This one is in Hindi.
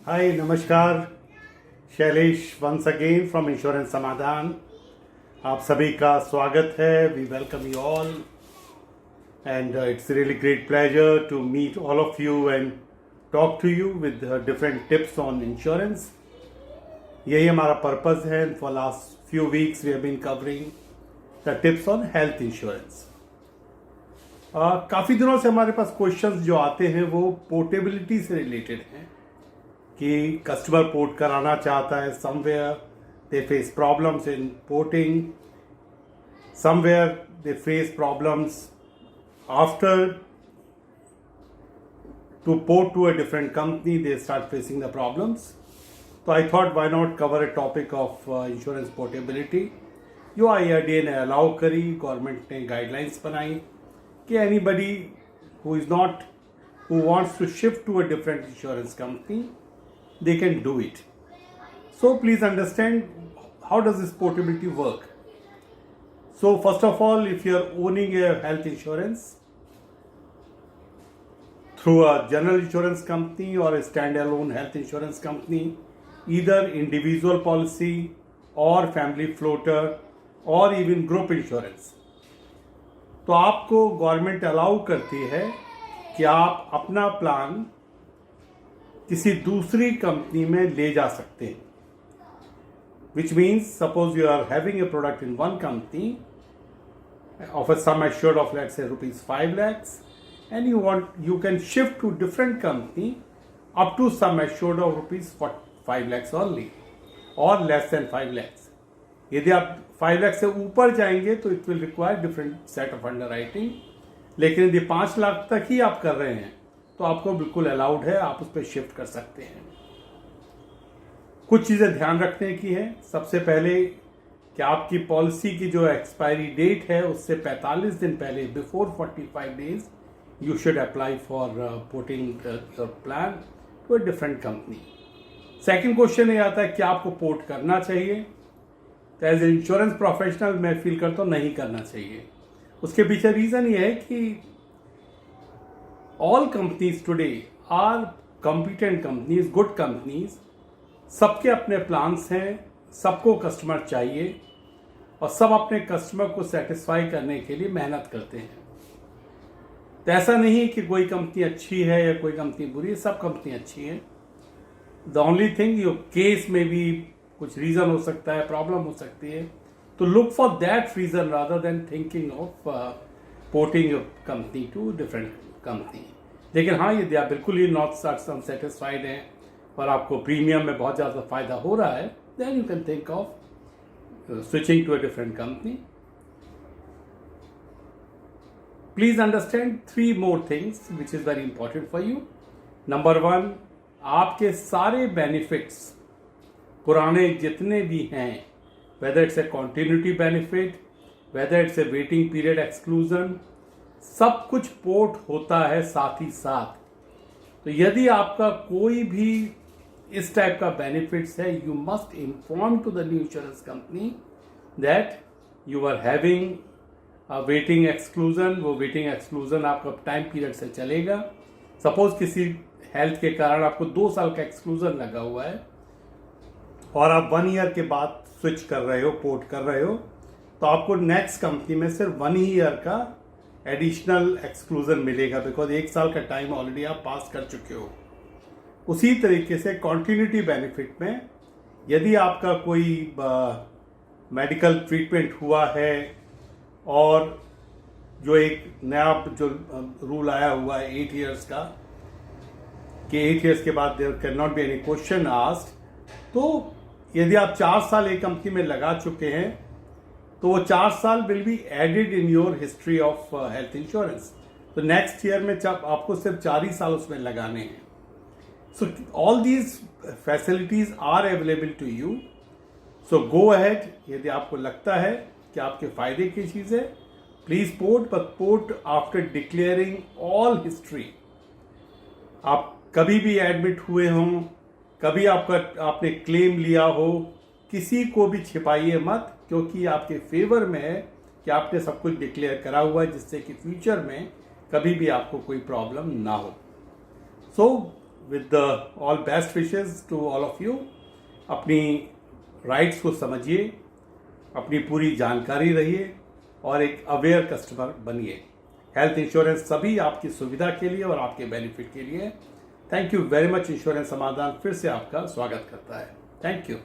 हाय नमस्कार। Shailesh once again from insurance Samadhan. आप सभी का स्वागत है। We welcome you all and it's really great pleasure to meet all of you and talk to you with different tips on insurance. यही हमारा पर्पस है। For last few weeks we have been covering the tips on health insurance. काफ़ी दिनों से हमारे पास क्वेश्चंस जो आते हैं वो पोर्टेबिलिटी से रिलेटेड हैं कि कस्टमर पोर्ट कराना चाहता है, somewhere they face problems in porting, somewhere they face problems after to port to a different company they start facing the problems. तो I thought why not cover a topic of insurance portability जो IRDA ने अलाउ करी, गवर्नमेंट ने गाइडलाइंस बनाई कि anybody who is not who wants to shift to a different insurance company, they can do it. So please understand how does this portability work. So first of all, if you are owning a health insurance through a general insurance company or a standalone health insurance company, either individual policy or family floater or even group insurance, तो आपको गवर्नमेंट अलाउ करती है कि आप अपना प्लान किसी दूसरी कंपनी में ले जा सकते हैं. Which means suppose you are having a product in one company of a sum assured of let's say ₹5 lakhs and you can shift to different company up to sum assured of ₹5 lakhs only or less than 5 lakhs. यदि आप 5 लाख से ऊपर जाएंगे तो it will require different set of underwriting. लेकिन यदि 5 लाख तक ही आप कर रहे हैं तो आपको बिल्कुल अलाउड है, आप उस पर शिफ्ट कर सकते हैं. कुछ चीज़ें ध्यान रखने की है. सबसे पहले कि आपकी पॉलिसी की जो एक्सपायरी डेट है उससे 45 दिन पहले, before 45 days, you should apply for putting your plan to a different company. Second question ये आता है कि आपको पोर्ट करना चाहिए. तो एज ए इंश्योरेंस प्रोफेशनल मैं फील करता हूँ नहीं करना चाहिए. उसके पीछे रीज़न ये है कि all companies today are competent companies, good companies. सबके अपने प्लान्स हैं, सबको कस्टमर चाहिए और सब अपने कस्टमर को सेटिस्फाई करने के लिए मेहनत करते हैं. तो ऐसा नहीं कि कोई कंपनी अच्छी है या कोई कंपनी बुरी है, सब कंपनी अच्छी है. The only thing your case में भी कुछ रीज़न हो सकता है, प्रॉब्लम हो सकती है. तो look for that reason rather than thinking of porting your company to different company. लेकिन हाँ, यदि आप बिल्कुल ही नॉट सेटिस्फाइड हैं और आपको प्रीमियम में बहुत ज़्यादा फायदा हो रहा है, then you can think of switching to a different company. Please understand 3 more things which is very important for you. Number 1, आपके सारे बेनिफिट्स पुराने जितने भी हैं, whether it's a continuity benefit, whether it's a waiting period exclusion, सब कुछ पोर्ट होता है साथ ही साथ. तो यदि आपका कोई भी इस टाइप का बेनिफिट्स है, you must inform to the new insurance company that you are having waiting exclusion. वो वेटिंग एक्सक्लूजन आपका टाइम पीरियड से चलेगा. सपोज किसी हेल्थ के कारण आपको 2 साल का एक्सक्लूजन लगा हुआ है और आप 1 ईयर के बाद स्विच कर रहे हो, पोर्ट कर रहे हो, तो आपको नेक्स्ट कंपनी में सिर्फ 1 ईयर का एडिशनल एक्सक्लूजन मिलेगा, बिकॉज 1 साल का टाइम ऑलरेडी आप पास कर चुके हो. उसी तरीके से कॉन्टिन्यूटी बेनिफिट में यदि आपका कोई मेडिकल ट्रीटमेंट हुआ है और जो एक नया जो रूल आया हुआ है 8 ईयर्स का, कि 8 ईयर्स के बाद there can not be any question asked, तो यदि आप 4 साल एक कंपनी में लगा चुके हैं तो वो 4 साल will be added in your history of health insurance. तो नेक्स्ट ईयर में आपको सिर्फ 4 ही साल उसमें लगाने हैं. So all these facilities are available to you. So go ahead. यदि आपको लगता है कि आपके फायदे की चीज़ है, please port, but port after declaring all history. आप कभी भी एडमिट हुए हों, कभी आपने क्लेम लिया हो, किसी को भी छिपाइए मत, क्योंकि आपके फेवर में है कि आपने सब कुछ डिक्लेयर करा हुआ है, जिससे कि फ्यूचर में कभी भी आपको कोई प्रॉब्लम ना हो. So with all best wishes to all of you. अपनी राइट्स को समझिए, अपनी पूरी जानकारी रहिए और एक अवेयर कस्टमर बनिए। हेल्थ इंश्योरेंस सभी आपकी सुविधा के लिए और आपके बेनिफिट के लिए। Thank you very much. Insurance समाधान फिर से आपका स्वागत करता है। Thank you.